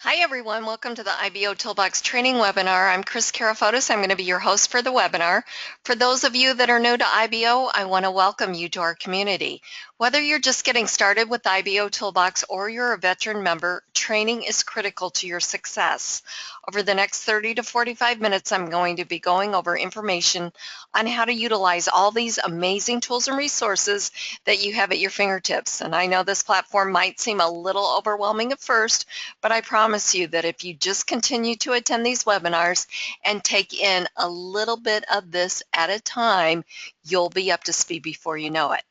Hi everyone, welcome to the IBOtoolbox training webinar. I'm Chris Karafotis. I'm going to be your host for the webinar. For those of you that are new to IBO, I want to welcome you to our community. Whether you're just getting started with IBOtoolbox or you're a veteran member, training is critical to your success. Over the next 30 to 45 minutes, I'm going to be going over information on how to utilize all these amazing tools and resources that you have at your fingertips. And I know this platform might seem a little overwhelming at first, but I promise you that if you just continue to attend these webinars and take in a little bit of this at a time, you'll be up to speed before you know it.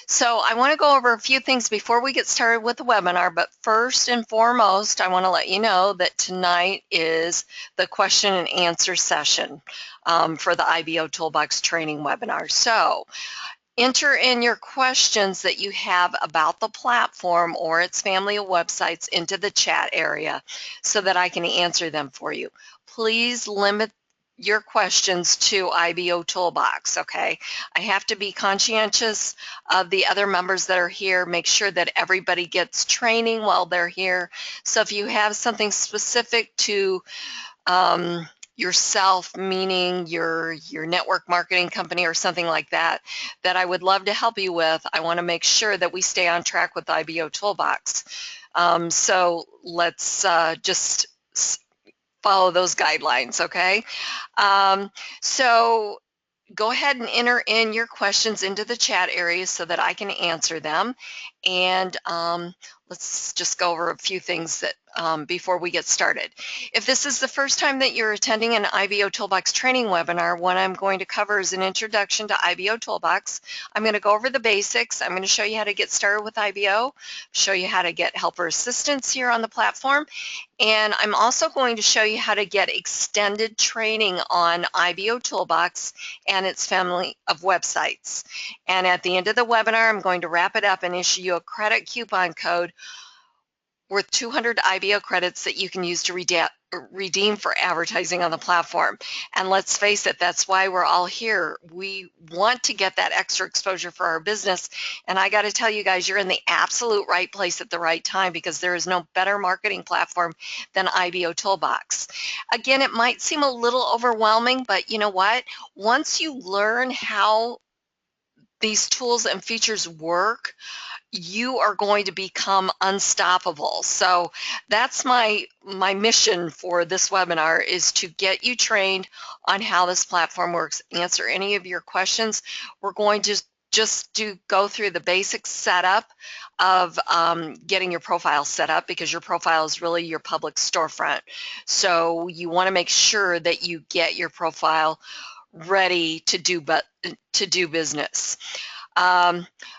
So I want to go over a few things before we get started with the webinar, but first and foremost, I want to let you know that tonight is the question and answer session for the IBOtoolbox training webinar. So enter in your questions that you have about the platform or its family of websites into the chat area so that I can answer them for you. Please limit your questions to IBOtoolbox, okay? I have to be conscientious of the other members that are here, make sure that everybody gets training while they're here. So if you have something specific to yourself, meaning your network marketing company or something like that, that I would love to help you with, I want to make sure that we stay on track with IBOtoolbox. So let's just follow those guidelines, okay? So go ahead and enter in your questions into the chat area so that I can answer them. And let's just go over a few things that before we get started. If this is the first time that you're attending an IBOtoolbox training webinar, what I'm going to cover is an introduction to IBOtoolbox. I'm going to go over the basics. I'm going to show you how to get started with IBO, show you how to get helper assistance here on the platform, and I'm also going to show you how to get extended training on IBOtoolbox and its family of websites. And at the end of the webinar, I'm going to wrap it up and issue you a credit coupon code worth 200 IBO credits that you can use to redeem for advertising on the platform. And let's face it, that's why we're all here. We want to get that extra exposure for our business. And I got to tell you guys, you're in the absolute right place at the right time, because there is no better marketing platform than IBOtoolbox. Again, it might seem a little overwhelming, but you know what? Once you learn how these tools and features work, you are going to become unstoppable. So that's my mission for this webinar, is to get you trained on how this platform works, answer any of your questions. We're going to just go through the basic setup of getting your profile set up, because your profile is really your public storefront. So you want to make sure that you get your profile ready to do business.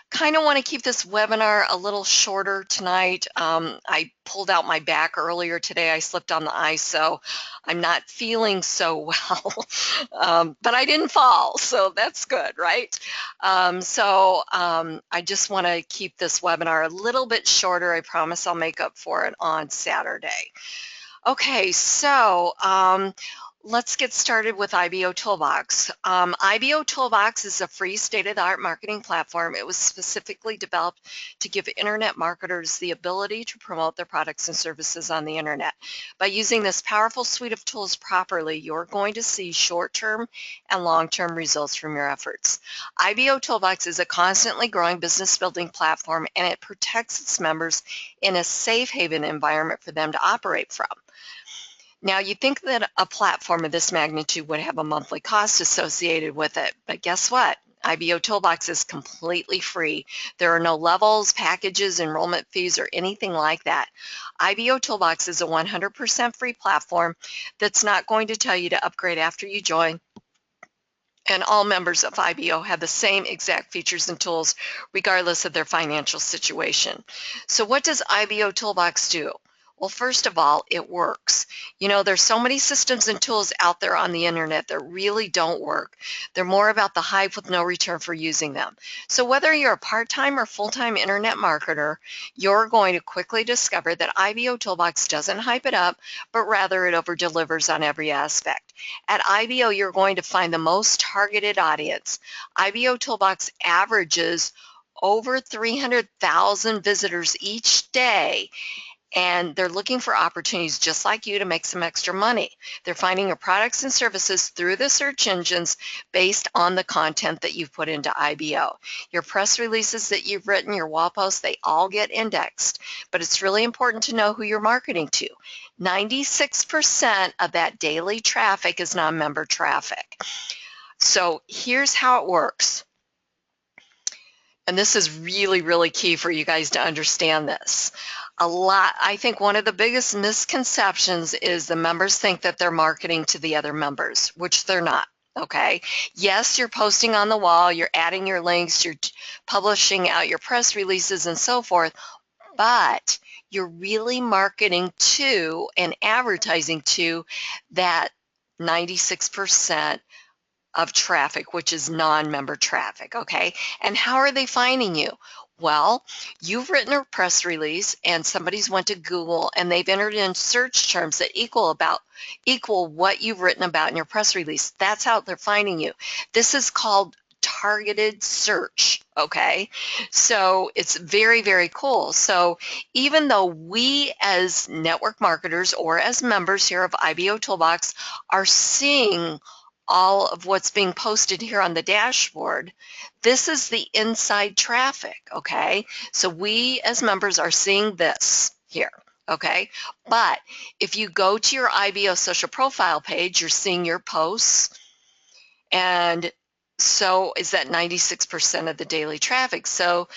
Kind of want to keep this webinar a little shorter tonight. I pulled out my back earlier today. I slipped on the ice, so I'm not feeling so well. But I didn't fall, so that's good, right? I just want to keep this webinar a little bit shorter. I promise I'll make up for it on Saturday. Okay, so let's get started with IBOtoolbox. IBOtoolbox is a free state-of-the-art marketing platform. It was specifically developed to give internet marketers the ability to promote their products and services on the internet. By using this powerful suite of tools properly, you're going to see short-term and long-term results from your efforts. IBOtoolbox is a constantly growing business building platform, and it protects its members in a safe haven environment for them to operate from. Now, you think that a platform of this magnitude would have a monthly cost associated with it, but guess what? IBOtoolbox is completely free. There are no levels, packages, enrollment fees, or anything like that. IBOtoolbox is a 100% free platform that's not going to tell you to upgrade after you join. And all members of IBO have the same exact features and tools, regardless of their financial situation. So what does IBOtoolbox do? Well, first of all, it works. You know, there's so many systems and tools out there on the internet that really don't work. They're more about the hype with no return for using them. So whether you're a part-time or full-time internet marketer, you're going to quickly discover that IBOtoolbox doesn't hype it up, but rather it over-delivers on every aspect. At IBO, you're going to find the most targeted audience. IBOtoolbox averages over 300,000 visitors each day, and they're looking for opportunities just like you to make some extra money. They're finding your products and services through the search engines based on the content that you've put into IBO. Your press releases that you've written, your wall posts, they all get indexed, but it's really important to know who you're marketing to. 96% of that daily traffic is non-member traffic. So here's how it works. And this is really, really key for you guys to understand this. I think one of the biggest misconceptions is the members think that they're marketing to the other members, which they're not. Okay. Yes, you're posting on the wall, you're adding your links, you're publishing out your press releases and so forth, but you're really marketing to and advertising to that 96% of traffic, which is non-member traffic, okay? And how are they finding you? Well, you've written a press release and somebody's went to Google and they've entered in search terms that equal what you've written about in your press release. That's how they're finding you. This is called targeted search, okay? So it's very, very cool. So even though we as network marketers or as members here of IBOtoolbox are seeing all of what's being posted here on the dashboard, this is the inside traffic, okay? So we as members are seeing this here, okay? But if you go to your IBO social profile page, you're seeing your posts, and so is that 96% of the daily traffic. So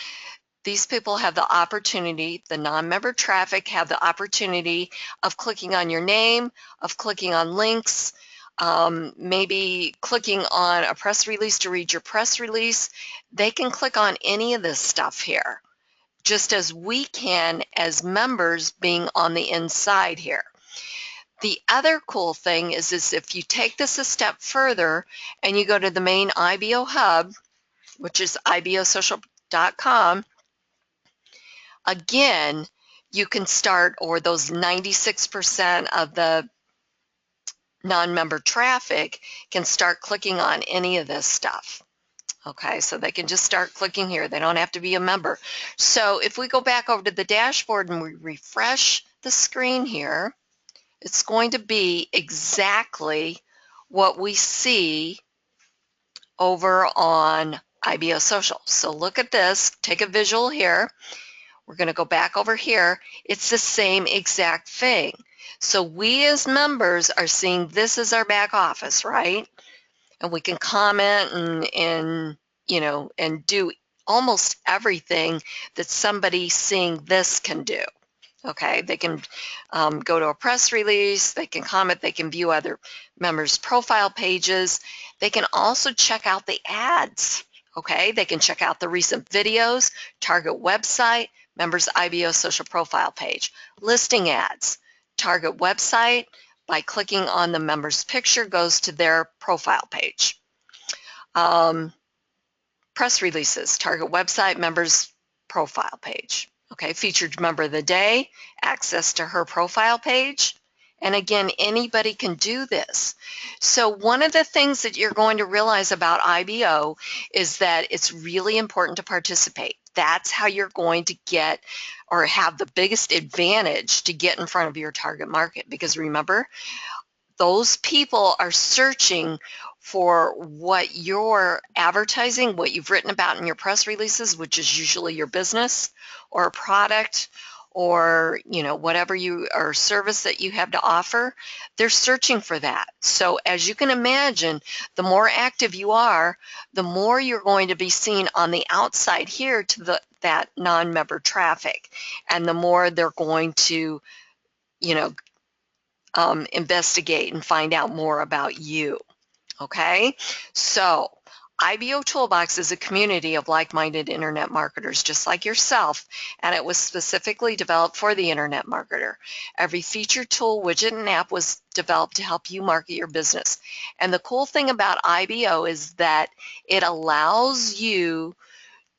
these people have the opportunity, the non-member traffic have the opportunity of clicking on your name, of clicking on links, maybe clicking on a press release to read your press release. They can click on any of this stuff here, just as we can as members being on the inside here. The other cool thing is if you take this a step further and you go to the main IBO hub, which is ibosocial.com, again, you can start, or those 96% of the non-member traffic can start clicking on any of this stuff. Okay, so they can just start clicking here. They don't have to be a member. So if we go back over to the dashboard and we refresh the screen here, it's going to be exactly what we see over on IBO Social. So look at this, take a visual here. We're going to go back over here. It's the same exact thing. So we as members are seeing this as our back office, right? And we can comment and you know, and do almost everything that somebody seeing this can do. Okay, they can go to a press release, they can comment, they can view other members' profile pages. They can also check out the ads. Okay, they can check out the recent videos, target website, members' IBO social profile page, listing ads, target website. By clicking on the member's picture goes to their profile page. Press releases, target website, members' profile page. Okay, featured member of the day, access to her profile page. And again, anybody can do this. So one of the things that you're going to realize about IBO is that it's really important to participate. That's how you're going to get or have the biggest advantage to get in front of your target market. Because remember, those people are searching for what you're advertising, what you've written about in your press releases, which is usually your business or a product or, you know, whatever you or service that you have to offer. They're searching for that. So as you can imagine, the more active you are, the more you're going to be seen on the outside here to that non-member traffic, and the more they're going to, you know, investigate and find out more about you. Okay, so IBOtoolbox is a community of like-minded internet marketers just like yourself, and it was specifically developed for the internet marketer. Every feature, tool, widget, and app was developed to help you market your business. And the cool thing about IBO is that it allows you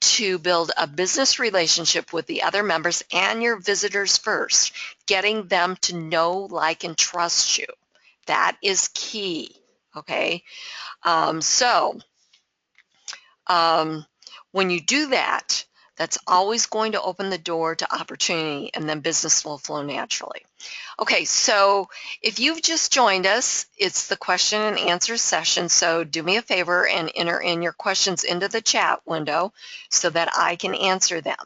to build a business relationship with the other members and your visitors first, getting them to know, like, and trust you. That is key, okay? When you do that, That's always going to open the door to opportunity, and then business will flow naturally. Okay, so if you've just joined us, it's the question and answer session, so do me a favor and enter in your questions into the chat window so that I can answer them.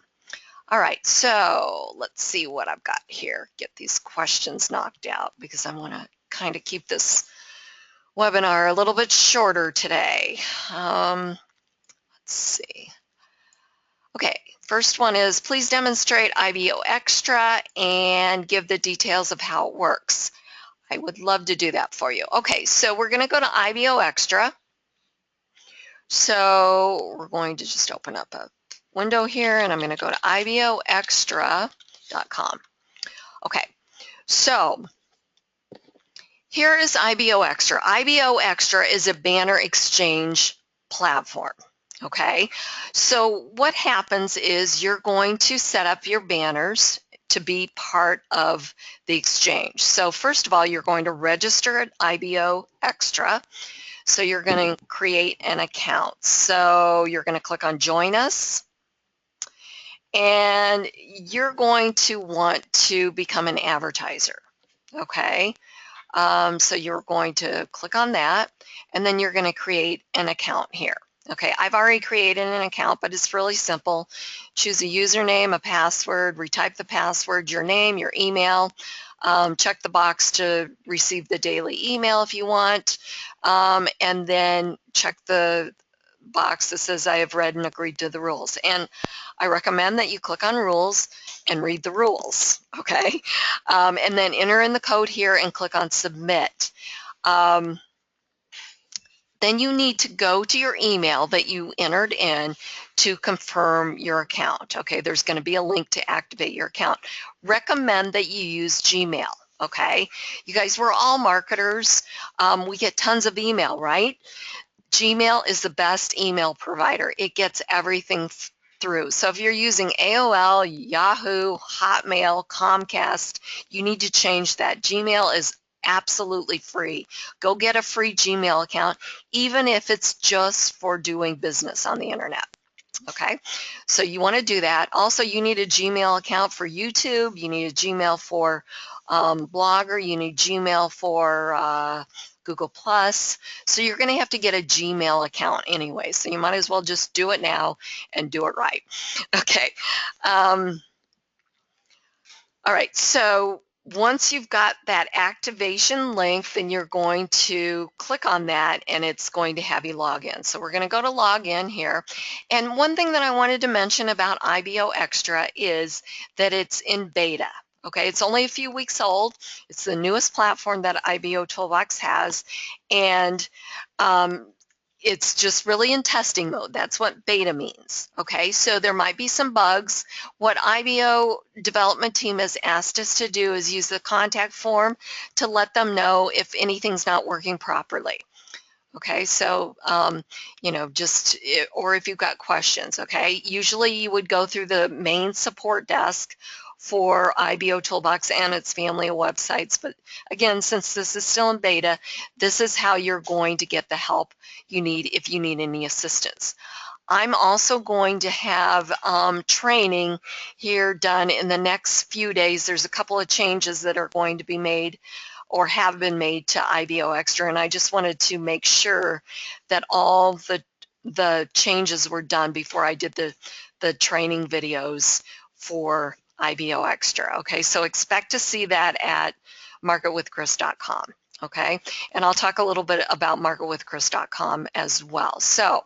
All right, so let's see what I've got here. Get these questions knocked out because I want to kind of keep this webinar a little bit shorter today. Let's see. Okay, first one is, please demonstrate IBO Extra and give the details of how it works. I would love to do that for you. Okay, so we're going to go to IBO Extra. So we're going to just open up a window here, and I'm going to go to IBOextra.com. Okay, so here is IBO Extra. IBO Extra is a banner exchange platform. Okay, so what happens is you're going to set up your banners to be part of the exchange. So first of all, you're going to register at IBO Extra. So you're going to create an account. So you're going to click on Join Us, and you're going to want to become an advertiser. Okay, so you're going to click on that, and then you're going to create an account here. Okay, I've already created an account, but it's really simple. Choose a username, a password, retype the password, your name, your email. Check the box to receive the daily email if you want, and then check the box that says I have read and agreed to the rules. And I recommend that you click on rules and read the rules, okay? And then enter in the code here and click on submit. Then you need to go to your email that you entered in to confirm your account. Okay, there's going to be a link to activate your account. Recommend that you use Gmail. Okay, you guys, we're all marketers. We get tons of email, right? Gmail is the best email provider. It gets everything through. So if you're using AOL, Yahoo, Hotmail, Comcast, you need to change that. Gmail is absolutely free. Go get a free Gmail account, even if it's just for doing business on the internet. Okay, so you want to do that. Also, you need a Gmail account for YouTube. You need a Gmail for Blogger. You need Gmail for Google+. So you're going to have to get a Gmail account anyway. So you might as well just do it now and do it right. Okay. All right, so once you've got that activation link, then you're going to click on that and it's going to have you log in. So we're going to go to log in here. And one thing that I wanted to mention about IBO Extra is that it's in beta. Okay, it's only a few weeks old. It's the newest platform that IBOtoolbox has, and it's just really in testing mode. That's what beta means. Okay, so there might be some bugs. What IBO development team has asked us to do is use the contact form to let them know if anything's not working properly. Okay, so, you know, just, or if you've got questions, okay? Usually you would go through the main support desk for IBOtoolbox and its family of websites. But again, since this is still in beta, this is how you're going to get the help you need if you need any assistance. I'm also going to have training here done in the next few days. There's a couple of changes that are going to be made or have been made to IBO Extra, and I just wanted to make sure that all the changes were done before I did the training videos for IBO Extra. Okay, so expect to see that at marketwithchris.com. Okay, and I'll talk a little bit about marketwithchris.com as well. So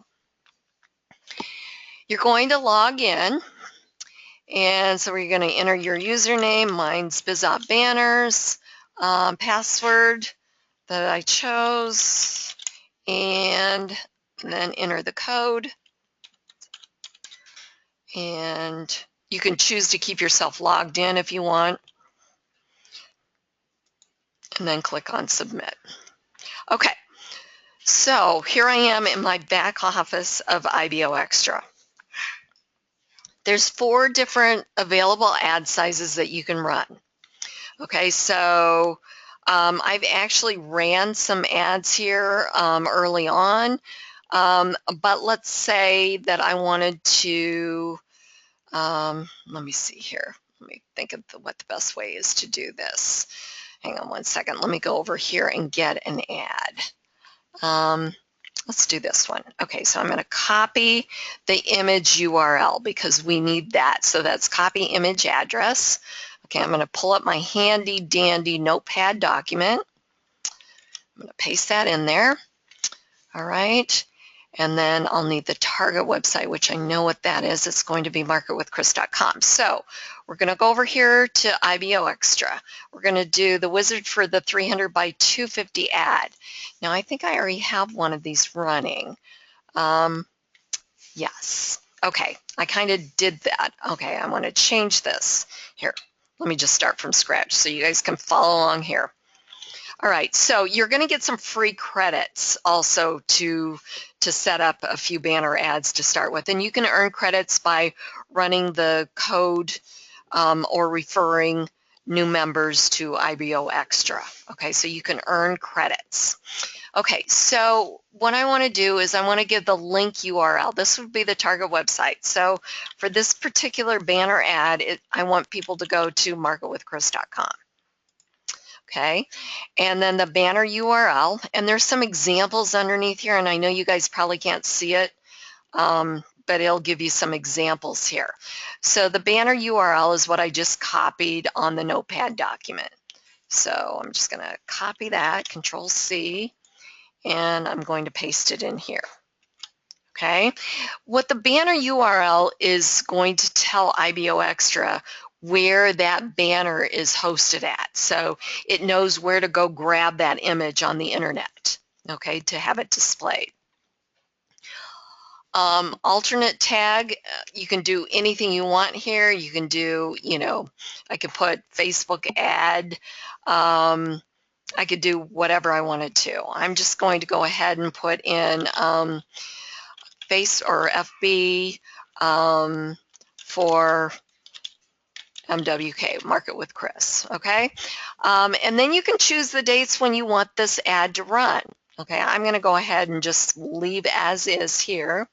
you're going to log in, and so we're going to enter your username. Mine's Bizop Banners, password that I chose, and then enter the code. And you can choose to keep yourself logged in if you want, and then click on submit. Okay, so here I am in my back office of IBO Extra. There's 4 different available ad sizes that you can run. Okay, so I've actually ran some ads here early on, but let's say that I wanted to Let me see here. Let me think of what the best way is to do this. Hang on one second. Let me go over here and get an ad. Let's do this one. Okay, so I'm going to copy the image URL because we need that. So that's copy image address. Okay, I'm going to pull up my handy dandy notepad document. I'm going to paste that in there. All right. And then I'll need the target website, which I know what that is. It's going to be marketwithchris.com. So we're going to go over here to IBO Extra. We're going to do the wizard for the 300 by 250 ad. Now, I think I already have one of these running. Yes. Okay, I kind of did that. Okay, I want to change this. Here, let me just start from scratch so you guys can follow along here. All right, so you're going to get some free credits also to set up a few banner ads to start with. And you can earn credits by running the code or referring new members to IBO Extra. Okay, so you can earn credits. Okay, so what I want to do is I want to give the link URL. This would be the target website. So for this particular banner ad, I want people to go to marketwithchris.com. Okay, and then the banner URL, and there's some examples underneath here, and I know you guys probably can't see it, but it'll give you some examples here. So the banner URL is what I just copied on the notepad document. So I'm just going to copy that, Control C, and I'm going to paste it in here. Okay, what the banner URL is going to tell IBO Extra where that banner is hosted at. So it knows where to go grab that image on the internet, okay, to have it displayed. Alternate tag, you can do anything you want here. You can do, you know, I could put Facebook ad. I could do whatever I wanted to. I'm just going to go ahead and put in Face or FB for MWK, Market with Chris, okay? And then you can choose the dates when you want this ad to run. Okay, I'm going to go ahead and just leave as is here.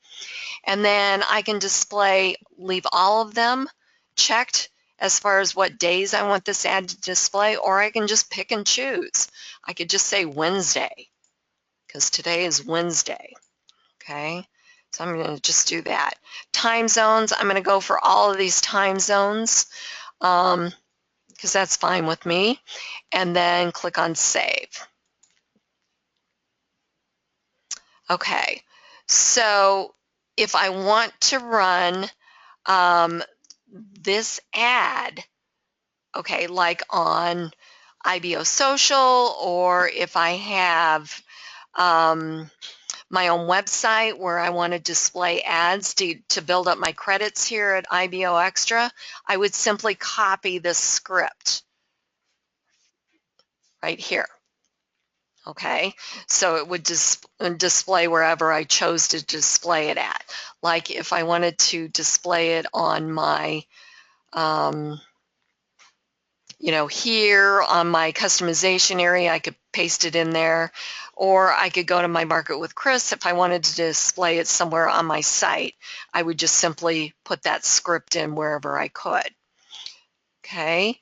And then I can leave all of them checked as far as what days I want this ad to display, or I can just pick and choose. I could just say Wednesday, because today is Wednesday, okay? So I'm going to just do that. Time zones, I'm going to go for all of these time zones because that's fine with me. And then click on Save. Okay, so if I want to run this ad, okay, like on IBO Social, or if I have my own website where I want to display ads to build up my credits here at IBO Extra, I would simply copy this script right here. Okay, so it would display wherever I chose to display it at. Like if I wanted to display it on my, you know, here on my customization area, I could paste it in there, or I could go to my Market with Chris. If I wanted to display it somewhere on my site, I would just simply put that script in wherever I could. Okay.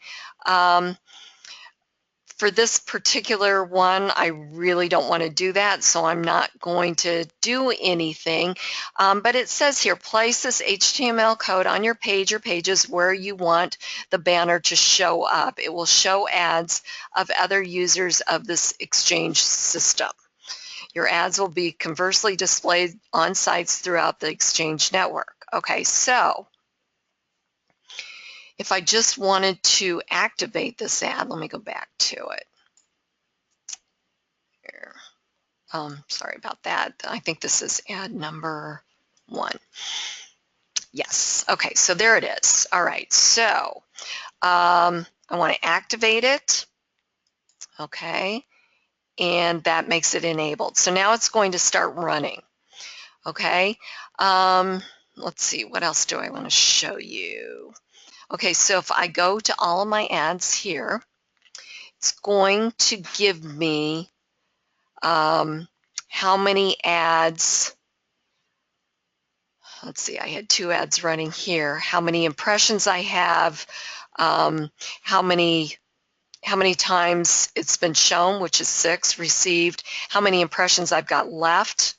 For this particular one, I really don't want to do that, so I'm not going to do anything. But it says here, place this HTML code on your page or pages where you want the banner to show up. It will show ads of other users of this exchange system. Your ads will be conversely displayed on sites throughout the exchange network. Okay, so if I just wanted to activate this ad, let me go back to it. Here. Sorry about that. I think this is ad number 1. Yes. Okay, so there it is. All right, so I want to activate it. Okay, and that makes it enabled. So now it's going to start running. Okay, let's see, what else do I want to show you? Okay, so if I go to all of my ads here, it's going to give me how many ads. let's see, I had 2 ads running here, how many impressions I have, how many times it's been shown, which is 6, received, how many impressions I've got left,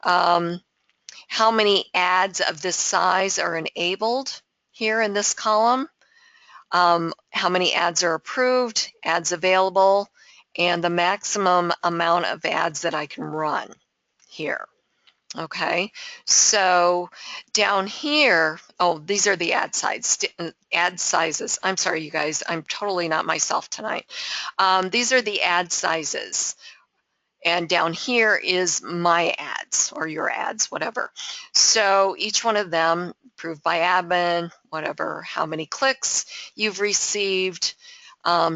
how many ads of this size are enabled here in this column, how many ads are approved, ads available, and the maximum amount of ads that I can run here. Okay, so down here, oh, these are the ad sizes. I'm sorry, you guys, I'm totally not myself tonight. These are the ad sizes. And down here is my ads or your ads, whatever. So each one of them, approved by admin, whatever, how many clicks you've received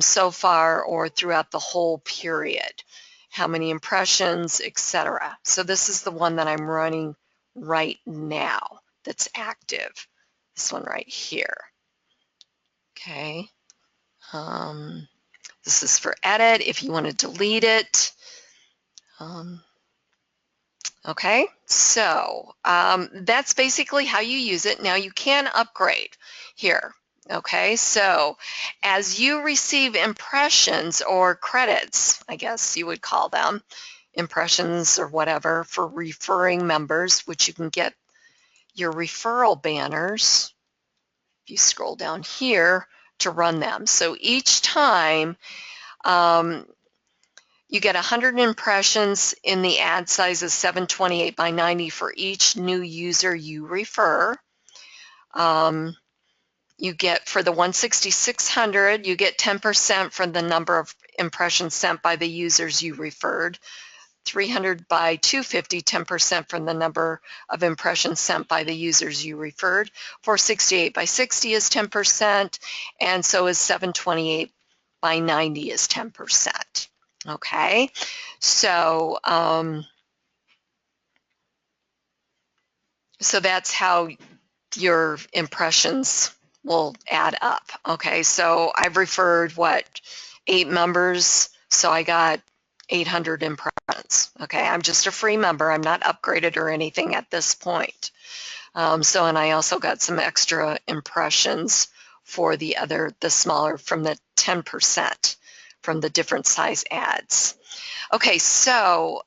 so far or throughout the whole period, how many impressions, etc. So this is the one that I'm running right now that's active, this one right here. Okay. This is for edit if you want to delete it. Okay, so that's basically how you use it. Now you can upgrade here. Okay, so as you receive impressions or credits, I guess you would call them, impressions or whatever, for referring members, which you can get your referral banners, if you scroll down here, to run them. So each time you get 100 impressions in the ad size of 728 by 90 for each new user you refer. You get, for the 16600, you get 10% from the number of impressions sent by the users you referred. 300 by 250, 10% from the number of impressions sent by the users you referred. 468 by 60 is 10%, and so is 728 by 90 is 10%. Okay, so so that's how your impressions will add up. Okay, so I've referred, what, 8 members, so I got 800 impressions. Okay, I'm just a free member. I'm not upgraded or anything at this point. So, and I also got some extra impressions for the smaller, from the 10% from the different size ads. Okay, so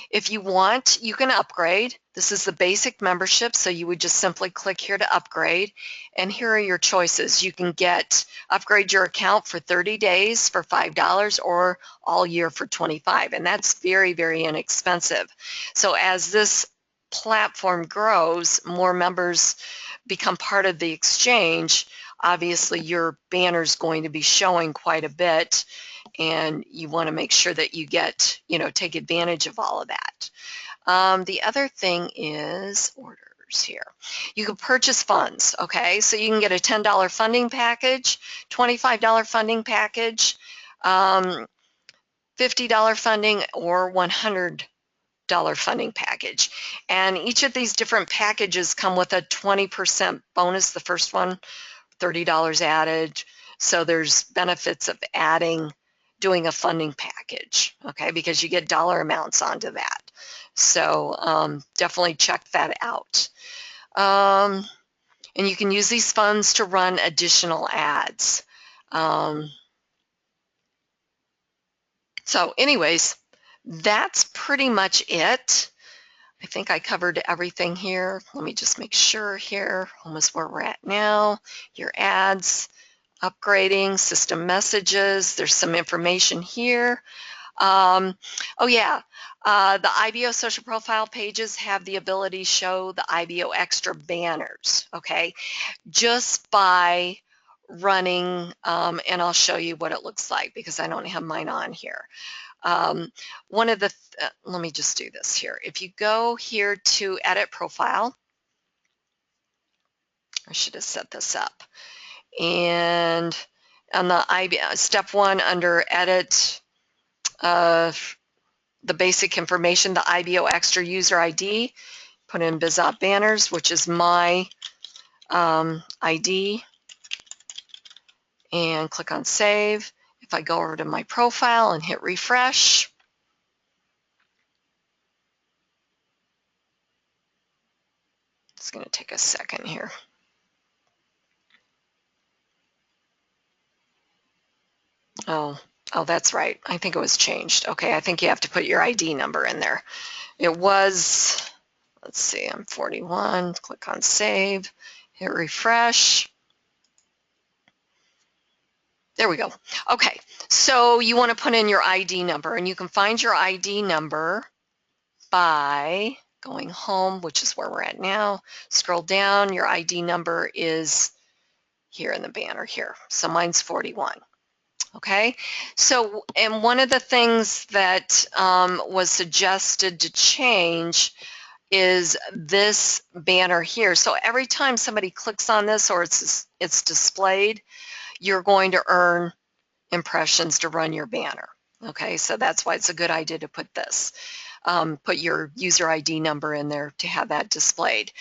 if you want, you can upgrade. This is the basic membership, so you would just simply click here to upgrade. And here are your choices. You can upgrade your account for 30 days for $5 or all year for $25, and that's very, very inexpensive. So as this platform grows, more members become part of the exchange, obviously your banner's going to be showing quite a bit, and you want to make sure that you get, take advantage of all of that. The other thing is orders here. You can purchase funds, okay? So you can get a $10 funding package, $25 funding package, $50 funding, or $100 funding package. And each of these different packages come with a 20% bonus. The first one, $30 added. So there's benefits of doing a funding package, okay, because you get dollar amounts onto that. So definitely check that out. And you can use these funds to run additional ads. So anyways, that's pretty much it. I think I covered everything here. Let me just make sure here. Home is where we're at now. Your ads, upgrading, system messages. There's some information here. Oh yeah, the IBO social profile pages have the ability to show the IBO extra banners, okay, just by running, and I'll show you what it looks like because I don't have mine on here. Let me just do this here. If you go here to edit profile, I should have set this up, and on the IBO, step 1 under edit, the basic information, the IBO extra user ID, put in BizOp banners, which is my ID, and click on save. If I go over to my profile and hit refresh, It's going to take a second here. Oh, that's right. I think it was changed. Okay, I think you have to put your ID number in there. It was, let's see, I'm 41. Click on save, hit refresh. There we go. Okay, so you want to put in your ID number, and you can find your ID number by going home, which is where we're at now. Scroll down, your ID number is here in the banner here. So mine's 41. Okay, so and one of the things that was suggested to change is this banner here. So every time somebody clicks on this or it's displayed, you're going to earn impressions to run your banner. Okay, so that's why it's a good idea to put this. Put your user ID number in there to have that displayed.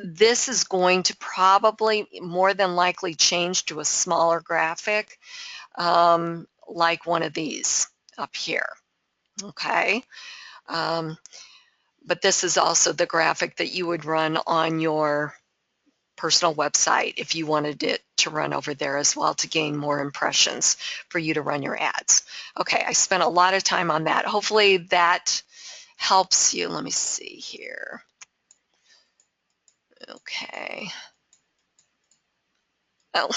This is going to probably more than likely change to a smaller graphic, like one of these up here. Okay, but this is also the graphic that you would run on your personal website if you wanted it to run over there as well to gain more impressions for you to run your ads. Okay, I spent a lot of time on that. Hopefully that helps you. Let me see here. Okay. Oh,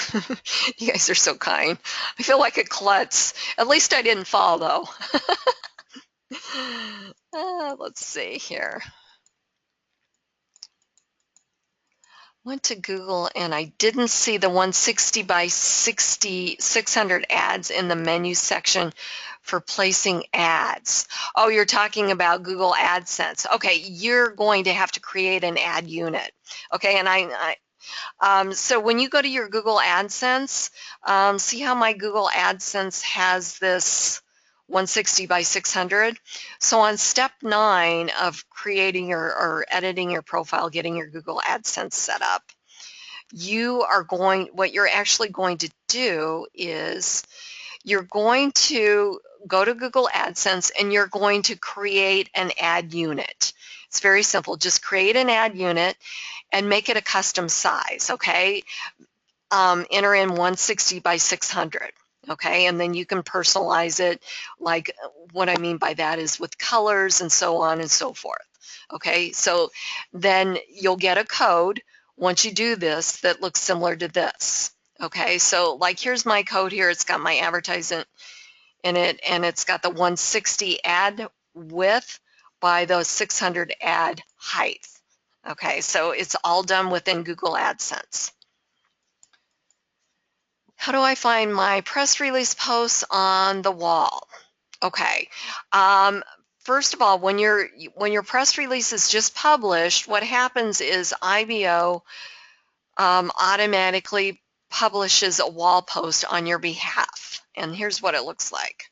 you guys are so kind. I feel like a klutz. At least I didn't fall though. Let's see here. Went to Google and I didn't see the 160 by 600 ads in the menu section for placing ads. Oh, you're talking about Google AdSense. Okay, you're going to have to create an ad unit. Okay, and so when you go to your Google AdSense, see how my Google AdSense has this 160 by 600. So on step 9 of creating or editing your profile, getting your Google AdSense set up, what you're actually going to do is you're going to go to Google AdSense and you're going to create an ad unit. It's very simple. Just create an ad unit and make it a custom size, okay? Enter in 160 by 600. Okay, and then you can personalize it. Like what I mean by that is with colors and so on and so forth. Okay, so then you'll get a code once you do this that looks similar to this. Okay, so like here's my code here. It's got my advertisement in it, and it's got the 160 ad width by the 600 ad height. Okay, so it's all done within Google AdSense. How do I find my press release posts on the wall? Okay. First of all, when your press release is just published, what happens is IBO automatically publishes a wall post on your behalf. And here's what it looks like.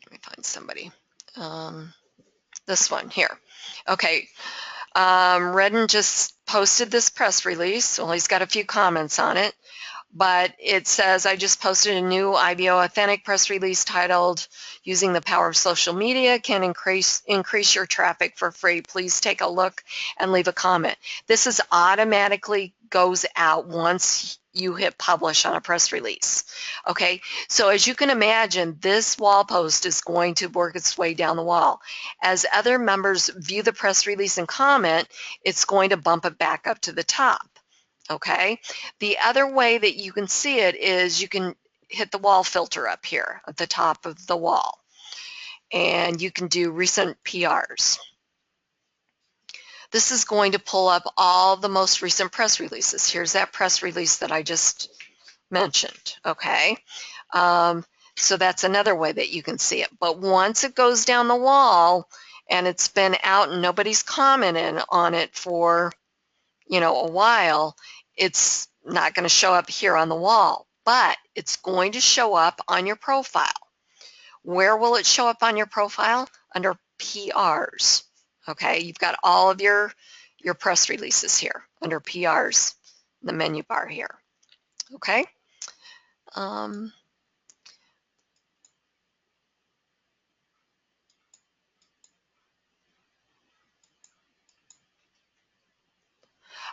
Let me find somebody. This one here. Okay. Redden just posted this press release. Well, he's got a few comments on it. But it says, I just posted a new IBO Authentic press release titled, Using the Power of Social Media Can Increase Your Traffic for Free. Please take a look and leave a comment. This is automatically goes out once you hit publish on a press release. Okay, so as you can imagine, this wall post is going to work its way down the wall. As other members view the press release and comment, it's going to bump it back up to the top. Okay, the other way that you can see it is you can hit the wall filter up here at the top of the wall, and you can do recent PRs. This is going to pull up all the most recent press releases. Here's that press release that I just mentioned. Okay, so that's another way that you can see it. But once it goes down the wall and it's been out and nobody's commented on it for a while, it's not going to show up here on the wall, but it's going to show up on your profile. Where will it show up on your profile? Under PRs. Okay, you've got all of your press releases here under PRs, the menu bar here. Okay.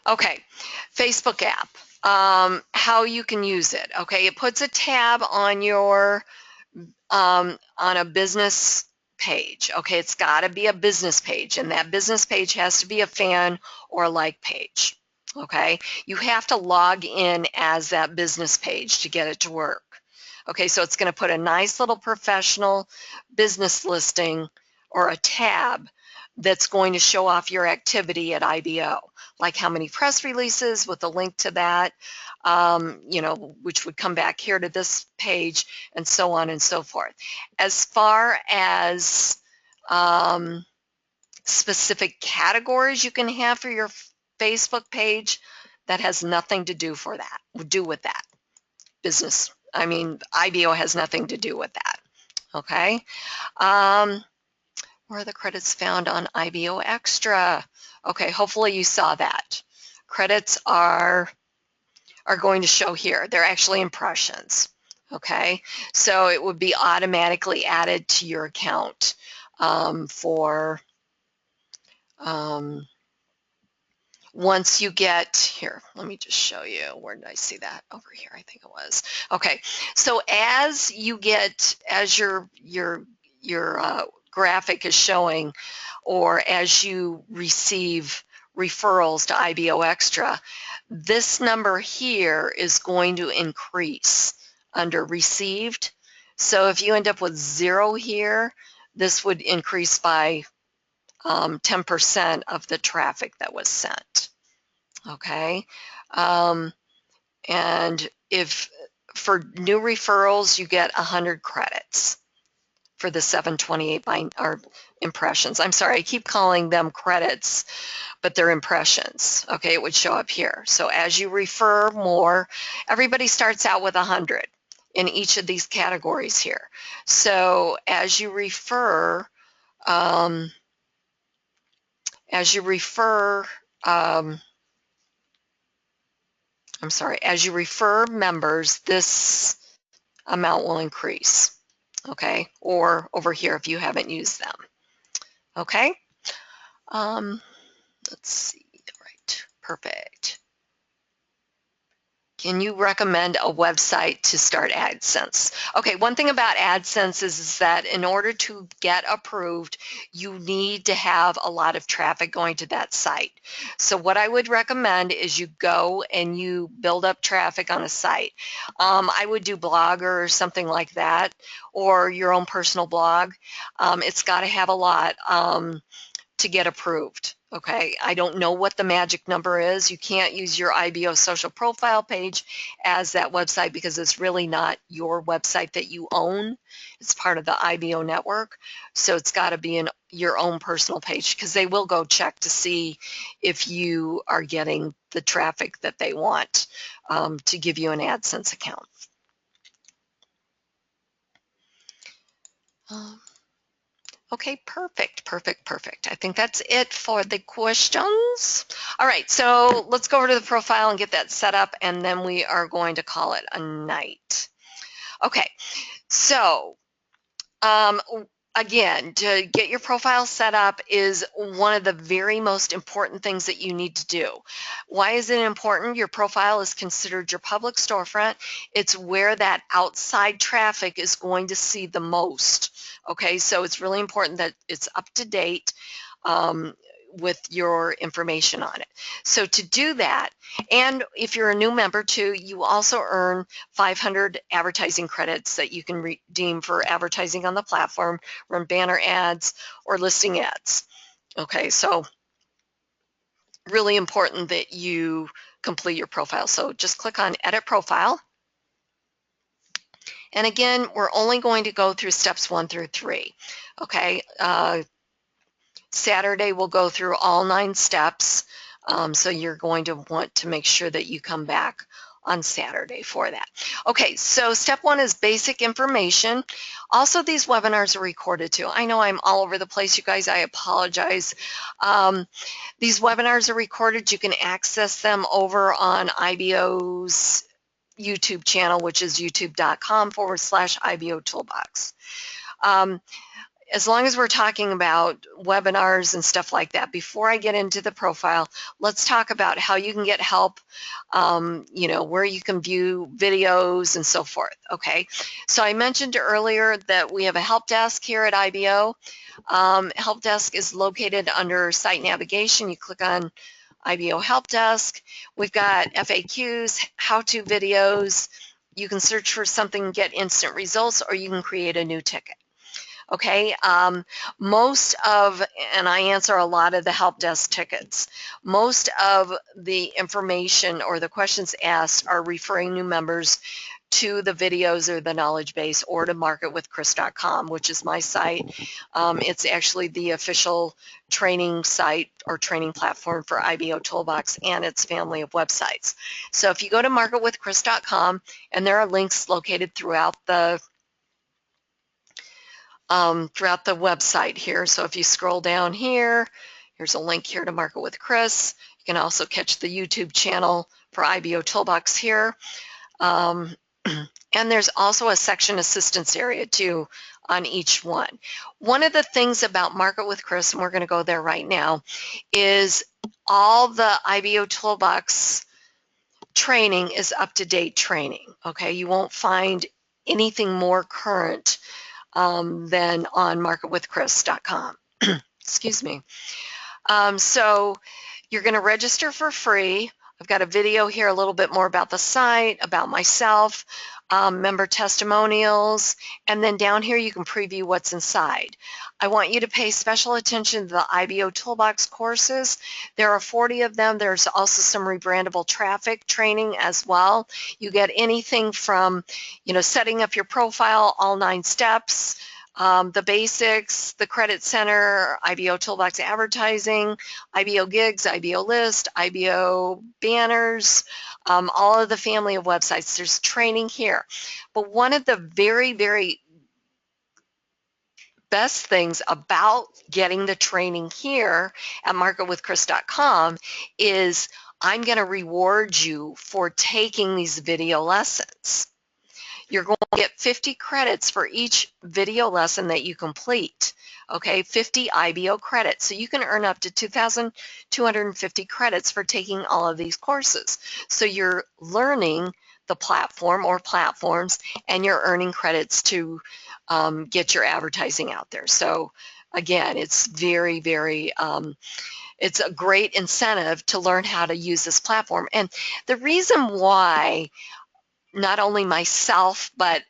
Okay, Facebook app, how you can use it. Okay, it puts a tab on your on a business page. Okay, it's got to be a business page, and that business page has to be a fan or a like page. Okay, you have to log in as that business page to get it to work. Okay, so it's going to put a nice little professional business listing or a tab that's going to show off your activity at IBO, like how many press releases with a link to that, you know, which would come back here to this page, and so on and so forth. As far as specific categories you can have for your Facebook page, that has nothing to do with that. Business, I mean, IBO has nothing to do with that. Okay. Where are the credits found on IBO Extra? Okay, hopefully you saw that. Credits are going to show here. They're actually impressions. Okay, so it would be automatically added to your account for once you get here. Let me just show you. Where did I see that? Over here, I think it was. Okay, so as you get, as your graphic is showing, or as you receive referrals to IBO Extra, this number here is going to increase under received. So if you end up with 0 here, this would increase by 10% of the traffic that was sent. Okay, and if for new referrals you get 100 credits for the 728 or impressions. I'm sorry, I keep calling them credits, but they're impressions. Okay, it would show up here. So as you refer more, everybody starts out with 100 in each of these categories here. So as you refer, I'm sorry, as you refer members, this amount will increase. Okay, or over here if you haven't used them. Okay, let's see. Right, perfect. Can you recommend a website to start AdSense? Okay, one thing about AdSense is that in order to get approved, you need to have a lot of traffic going to that site. So what I would recommend is you go and you build up traffic on a site. I would do Blogger or something like that, or your own personal blog. It's got to have a lot to get approved. Okay, I don't know what the magic number is. You can't use your IBO social profile page as that website because it's really not your website that you own. It's part of the IBO network. So it's got to be in your own personal page because they will go check to see if you are getting the traffic that they want to give you an AdSense account. Okay, perfect. I think that's it for the questions. All right, so let's go over to the profile and get that set up, and then we are going to call it a night. Okay, so again, to get your profile set up is one of the very most important things that you need to do. Why is it important? Your profile is considered your public storefront. It's where that outside traffic is going to see the most. Okay, so it's really important that it's up to date with your information on it. So to do that, and if you're a new member too, you also earn 500 advertising credits that you can redeem for advertising on the platform, run banner ads or listing ads. Okay, so really important that you complete your profile. So just click on Edit Profile. And again, we're only going to go through steps 1 through 3. Okay, Saturday we'll go through all 9 steps. So you're going to want to make sure that you come back on Saturday for that. Okay, so step 1 is basic information. Also, these webinars are recorded too. I know I'm all over the place, you guys. I apologize. These webinars are recorded. You can access them over on IBO's YouTube channel, which is youtube.com/IBOtoolbox. as long as we're talking about webinars and stuff like that, before I get into the profile, let's talk about how you can get help, where you can view videos and so forth. Okay, so I mentioned earlier that we have a help desk here at IBO. Help desk is located under site navigation. You click on IBO Help Desk. We've got FAQs, how-to videos. You can search for something, get instant results, or you can create a new ticket. Okay, and I answer a lot of the help desk tickets. Most of the information or the questions asked are referring new members to the videos or the knowledge base or to marketwithchris.com, which is my site. It's actually the official training site or training platform for IBOtoolbox and its family of websites. So if you go to marketwithchris.com, and there are links located throughout the website here. So if you scroll down here, here's a link here to Market with Chris. You can also catch the YouTube channel for IBOtoolbox here. And there's also a section assistance area too on each one. One of the things about Market with Chris, and we're going to go there right now, is all the IBOtoolbox training is up-to-date training. Okay, you won't find anything more current than on marketwithchris.com. Excuse me. So you're going to register for free. I've got a video here, a little bit more about the site, about myself, member testimonials, and then down here you can preview what's inside. I want you to pay special attention to the IBOtoolbox courses. There are 40 of them. There's also some rebrandable traffic training as well. You get anything from, setting up your profile, all 9 steps, the basics, the credit center, IBOtoolbox advertising, IBO gigs, IBO list, IBO banners, all of the family of websites. There's training here. But one of the very, very best things about getting the training here at marketwithchris.com is I'm going to reward you for taking these video lessons. You're going to get 50 credits for each video lesson that you complete. Okay, 50 IBO credits. So you can earn up to 2,250 credits for taking all of these courses. So you're learning the platform or platforms, and you're earning credits to get your advertising out there. So again, it's very, very, it's a great incentive to learn how to use this platform. And the reason why not only myself, but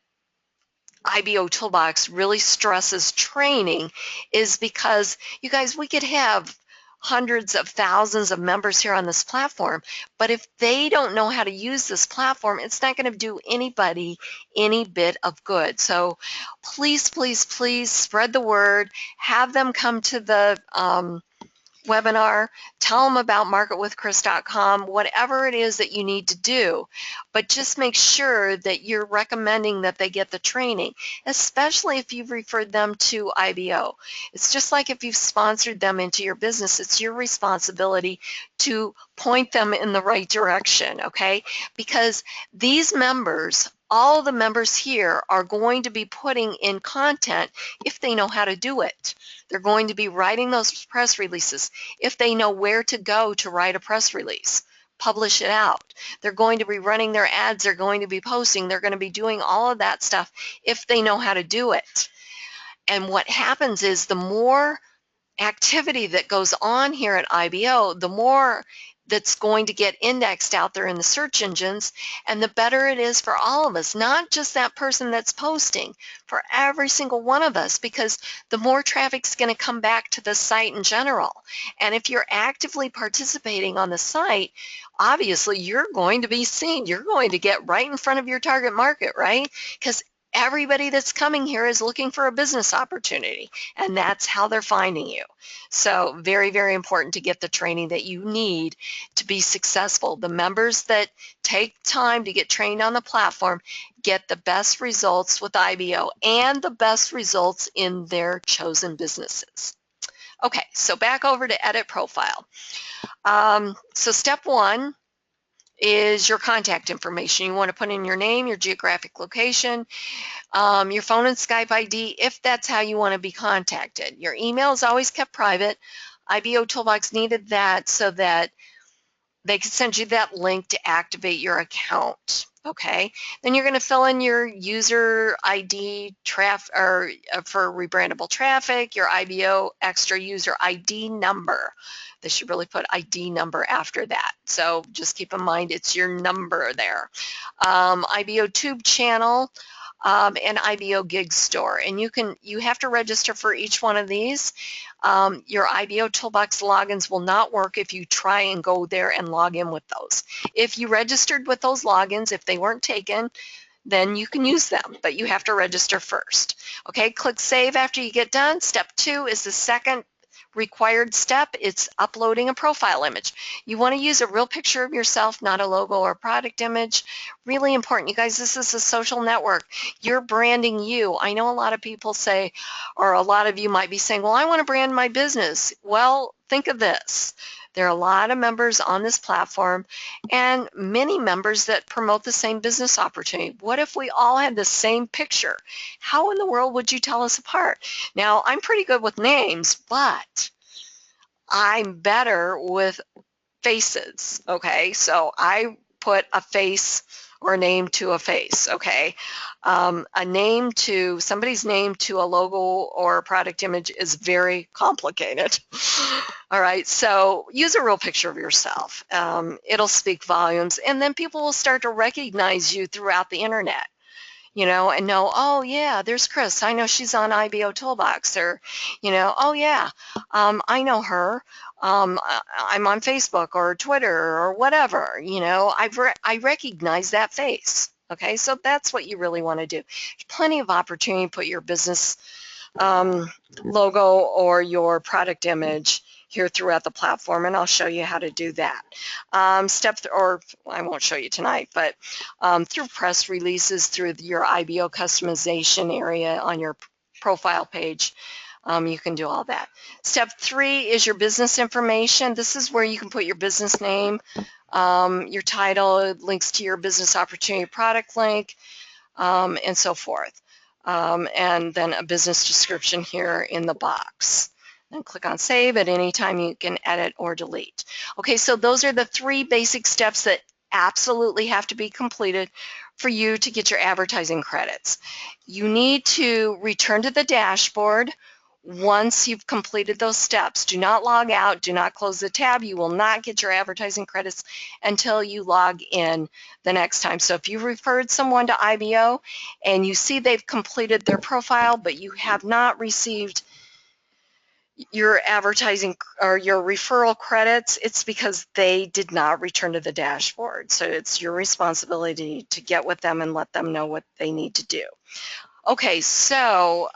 IBOtoolbox really stresses training is because, you guys, we could have hundreds of thousands of members here on this platform, but if they don't know how to use this platform, it's not going to do anybody any bit of good. So please, please, please spread the word. Have them come to the webinar, tell them about marketwithchris.com, whatever it is that you need to do, but just make sure that you're recommending that they get the training, especially if you've referred them to IBO. It's just like if you've sponsored them into your business, it's your responsibility to point them in the right direction, okay? Because these members, all the members here, are going to be putting in content if they know how to do it. They're going to be writing those press releases if they know where to go to write a press release, publish it out. They're going to be running their ads. They're going to be posting. They're going to be doing all of that stuff if they know how to do it. And what happens is the more activity that goes on here at IBO, the more that's going to get indexed out there in the search engines, and the better it is for all of us, not just that person that's posting, for every single one of us, because the more traffic's going to come back to the site in general. And if you're actively participating on the site, obviously you're going to be seen. You're going to get right in front of your target market, right? Because everybody that's coming here is looking for a business opportunity, and that's how they're finding you. So very, very important to get the training that you need to be successful. The members that take time to get trained on the platform get the best results with IBO and the best results in their chosen businesses. Okay, so back over to edit profile. So step one is your contact information. You want to put in your name, your geographic location, your phone and Skype ID, if that's how you want to be contacted. Your email is always kept private. IBOtoolbox needed that so that they can send you that link to activate your account. Okay, then you're going to fill in your user ID for rebrandable traffic, your IBO extra user ID number. They should really put ID number after that. So just keep in mind it's your number there. IBO tube channel, and IBO gig store, and you have to register for each one of these. Your IBOtoolbox logins will not work if you try and go there and log in with those. If you registered with those logins, if they weren't taken, then you can use them, but you have to register first. Okay, click save after you get done. Step 2 is the second required step. It's uploading a profile image. You want to use a real picture of yourself, not a logo or product image. Really important. You guys, this is a social network. You're branding you. I know a lot of people say, or a lot of you might be saying, well, I want to brand my business. Well, think of this. There are a lot of members on this platform and many members that promote the same business opportunity. What if we all had the same picture? How in the world would you tell us apart? Now, I'm pretty good with names, but I'm better with faces, okay? So I put a face or a name to a face, okay? Somebody's name to a logo or a product image is very complicated. All right, so use a real picture of yourself. It'll speak volumes, and then people will start to recognize you throughout the internet, and know, oh yeah, there's Chris. I know she's on IBOtoolbox, or, oh yeah, I know her. I'm on Facebook or Twitter or whatever. I recognize that face. Okay, so that's what you really want to do. There's plenty of opportunity to put your business logo or your product image here throughout the platform, and I'll show you how to do that. Or I won't show you tonight, but through press releases, through your IBO customization area on your profile page, you can do all that. Step 3 is your business information. This is where you can put your business name, your title, links to your business opportunity product link, and so forth. And then a business description here in the box. And click on save. At any time you can edit or delete. Okay, so those are the 3 basic steps that absolutely have to be completed for you to get your advertising credits. You need to return to the dashboard once you've completed those steps. Do not log out, do not close the tab. You will not get your advertising credits until you log in the next time. So if you referred someone to IBO and you see they've completed their profile but you have not received your advertising or your referral credits, it's because they did not return to the dashboard. So it's your responsibility to get with them and let them know what they need to do. Okay, so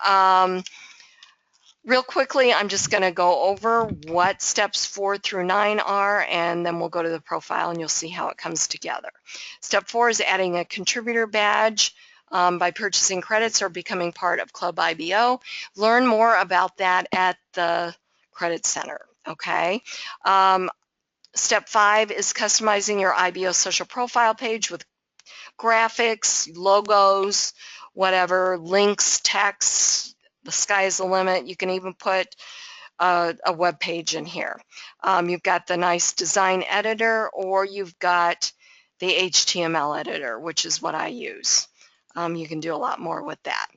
real quickly, I'm just going to go over what steps 4 through 9 are, and then we'll go to the profile and you'll see how it comes together. Step 4 is adding a contributor badge by purchasing credits or becoming part of Club IBO. Learn more about that at the Credit Center, okay? Step 5 is customizing your IBO social profile page with graphics, logos, whatever, links, text. The sky is the limit. You can even put a web page in here. You've got the nice design editor, or you've got the HTML editor, which is what I use. You can do a lot more with that.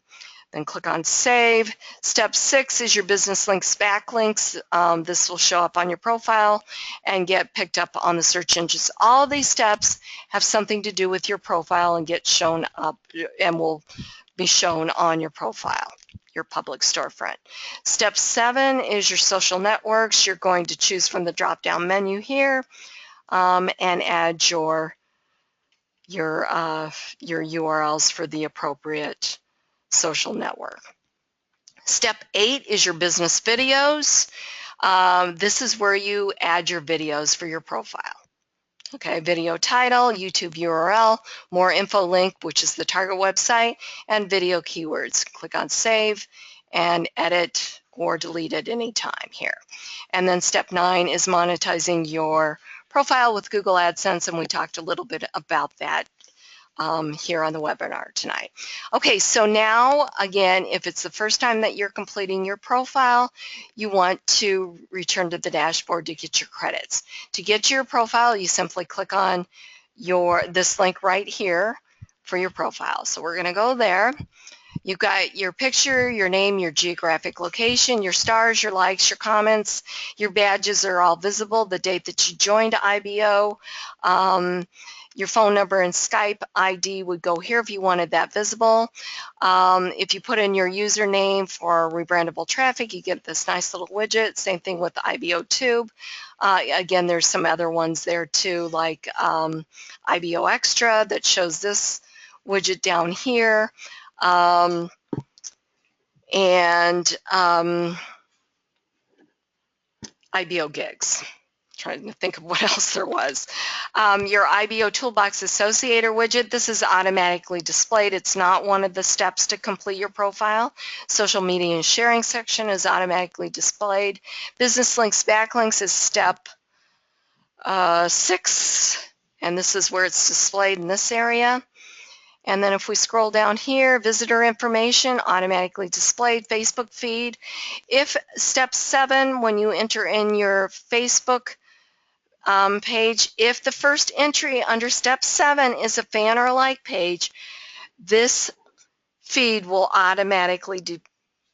Then click on Save. Step 6 is your business links backlinks. This will show up on your profile and get picked up on the search engines. All of these steps have something to do with your profile and get shown up and will be shown on your profile, your public storefront. Step 7 is your social networks. You're going to choose from the drop-down menu here and add your URLs for the appropriate social network. Step 8 is your business videos. This is where you add your videos for your profile. Okay, video title, YouTube URL, more info link, which is the target website, and video keywords. Click on Save and edit or delete at any time here. And then step 9 is monetizing your profile with Google AdSense, and we talked a little bit about that here on the webinar tonight. Okay, so now again, if it's the first time that you're completing your profile, you want to return to the dashboard to get your credits. To get to your profile, you simply click on this link right here for your profile. So we're going to go there. You've got your picture, your name, your geographic location, your stars, your likes, your comments, your badges are all visible, the date that you joined IBO, your phone number and Skype ID would go here if you wanted that visible. If you put in your username for rebrandable traffic, you get this nice little widget. Same thing with the IBOTube. Again, there's some other ones there too, like IBO Extra that shows this widget down here. IBO Gigs. Trying to think of what else there was. Your IBOtoolbox Associator widget, this is automatically displayed. It's not one of the steps to complete your profile. Social media and sharing section is automatically displayed. Business links, backlinks is step 6, and this is where it's displayed in this area. And then if we scroll down here, visitor information, automatically displayed, Facebook feed. If step 7, when you enter in your Facebook page, if the first entry under step 7 is a fan or like page, this feed will automatically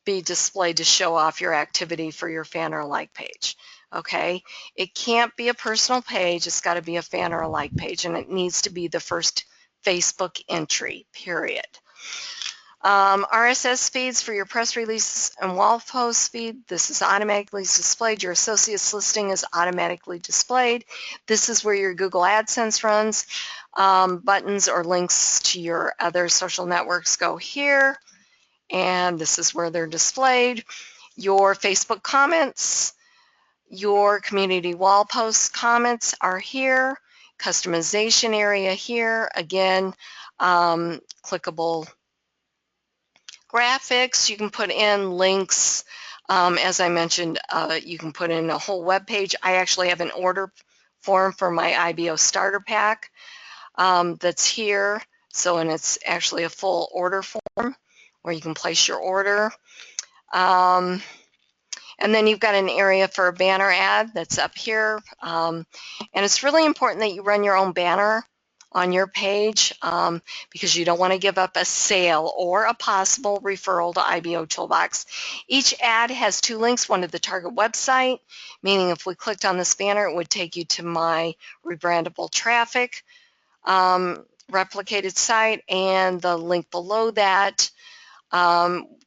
be displayed to show off your activity for your fan or like page. Okay, it can't be a personal page, it's got to be a fan or a like page, and it needs to be the first Facebook entry, period. RSS feeds for your press releases and wall post feed. This is automatically displayed. Your associates listing is automatically displayed. This is where your Google AdSense runs. Buttons or links to your other social networks go here, and this is where they're displayed. Your Facebook comments, your community wall post comments are here. Customization area here. Again, clickable graphics. You can put in links. As I mentioned, you can put in a whole web page. I actually have an order form for my IBO starter pack that's here. So, and it's actually a full order form where you can place your order. And then you've got an area for a banner ad that's up here. And it's really important that you run your own banner on your page because you don't want to give up a sale or a possible referral to IBOtoolbox. Each ad has 2 links, one to the target website, meaning if we clicked on this banner, it would take you to my rebrandable traffic replicated site, and the link below that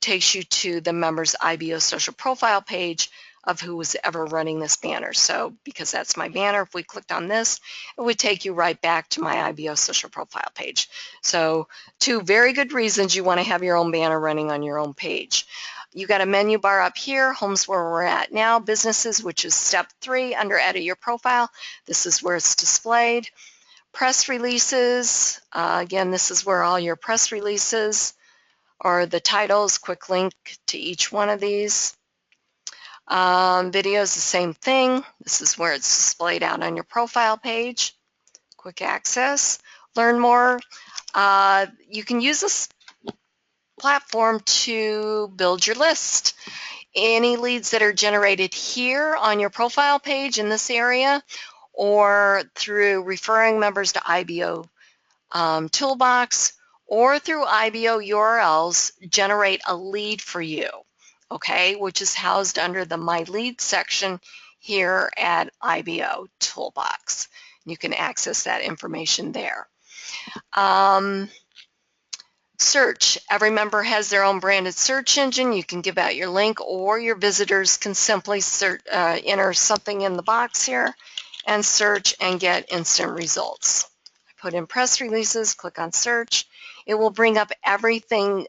takes you to the members IBO social profile page of who was ever running this banner. So because that's my banner, if we clicked on this, it would take you right back to my IBO social profile page. So 2 very good reasons you want to have your own banner running on your own page. You got a menu bar up here, home's where we're at now, businesses, which is step 3 under edit your profile. This is where it's displayed. Press releases, again, this is where all your press releases or the titles, quick link to each one of these. Videos, the same thing. This is where it's displayed out on your profile page. Quick access. Learn more. You can use this platform to build your list. Any leads that are generated here on your profile page in this area or through referring members to IBO Toolbox or through IBO URLs generate a lead for you, okay, which is housed under the My Lead section here at IBO Toolbox. You can access that information there. Search. Every member has their own branded search engine. You can give out your link, or your visitors can simply enter something in the box here and search and get instant results. Put in press releases, click on search. It will bring up everything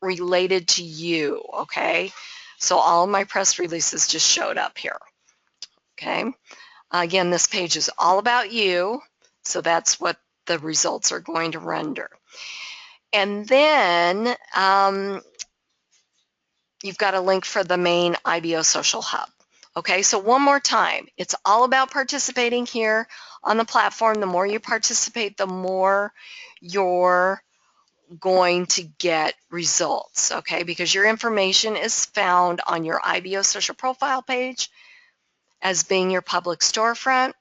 related to you, okay? So all of my press releases just showed up here, okay? Again, this page is all about you, so that's what the results are going to render. And then you've got a link for the main IBO Social Hub. Okay, so one more time, it's all about participating here on the platform. The more you participate, the more you're going to get results, okay, because your information is found on your IBO social profile page as being your public storefront.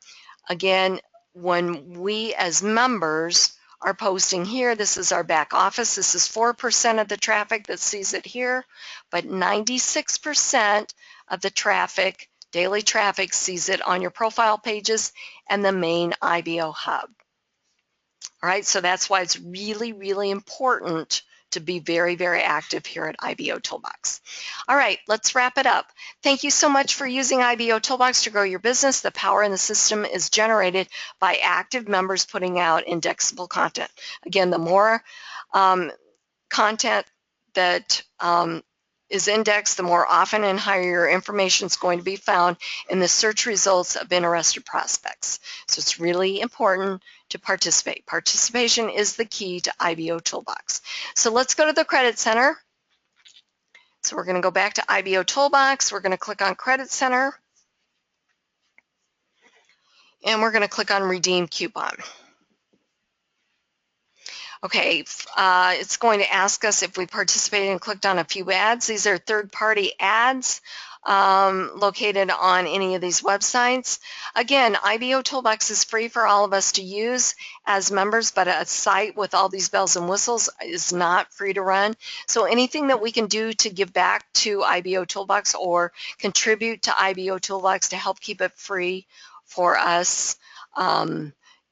Again, when we as members are posting here, this is our back office. This is 4% of the traffic that sees it here, but 96% of the traffic, daily traffic, sees it on your profile pages and the main IBO hub. All right, so that's why it's really, really important to be very, very active here at IBOtoolbox. All right, let's wrap it up. Thank you so much for using IBOtoolbox to grow your business. The power in the system is generated by active members putting out indexable content. Again, the more content that is indexed, the more often and higher your information is going to be found in the search results of interested prospects. So it's really important to participate. Participation is the key to IBOtoolbox. So let's go to the Credit Center. So we're going to go back to IBOtoolbox. We're going to click on Credit Center. And we're going to click on Redeem Coupon. Okay, it's going to ask us if we participated and clicked on a few ads. These are third-party ads located on any of these websites. Again, IBOtoolbox is free for all of us to use as members, but a site with all these bells and whistles is not free to run. So anything that we can do to give back to IBOtoolbox or contribute to IBOtoolbox to help keep it free for us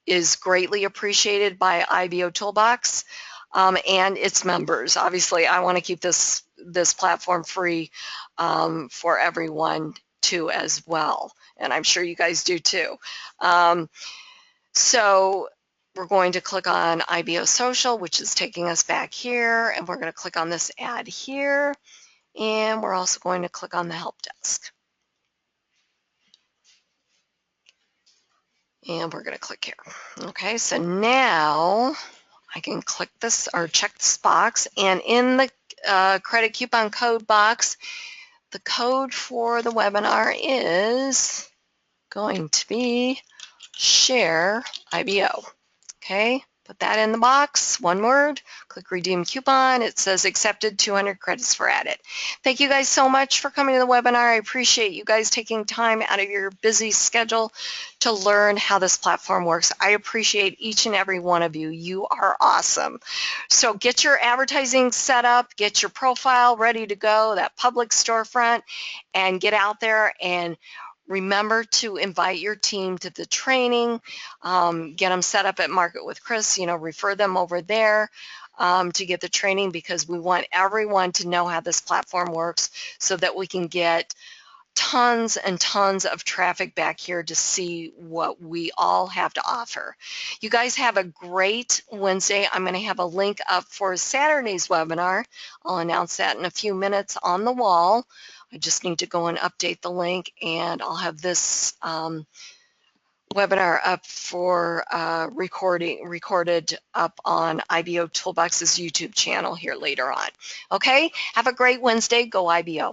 is greatly appreciated by IBOtoolbox and its members. Obviously, I want to keep this platform free for everyone too as well, and I'm sure you guys do too. So we're going to click on IBO Social, which is taking us back here, and we're going to click on this ad here, and we're also going to click on the help desk. And we're going to click here. Okay, so now I can click this or check this box, and in the credit coupon code box, the code for the webinar is going to be share IBO. Okay, put that in the box, one word, click redeem coupon. It says accepted, 200 credits for added. Thank you guys so much for coming to the webinar. I appreciate you guys taking time out of your busy schedule to learn how this platform works. I appreciate each and every one of you. You are awesome. So get your advertising set up, get your profile ready to go, that public storefront, and get out there and remember to invite your team to the training, get them set up at Market with Chris, refer them over there to get the training, because we want everyone to know how this platform works so that we can get tons and tons of traffic back here to see what we all have to offer. You guys have a great Wednesday. I'm going to have a link up for Saturday's webinar. I'll announce that in a few minutes on the wall. I just need to go and update the link, and I'll have this webinar up for recorded up on IBOtoolbox's YouTube channel here later on. Okay, have a great Wednesday. Go IBO.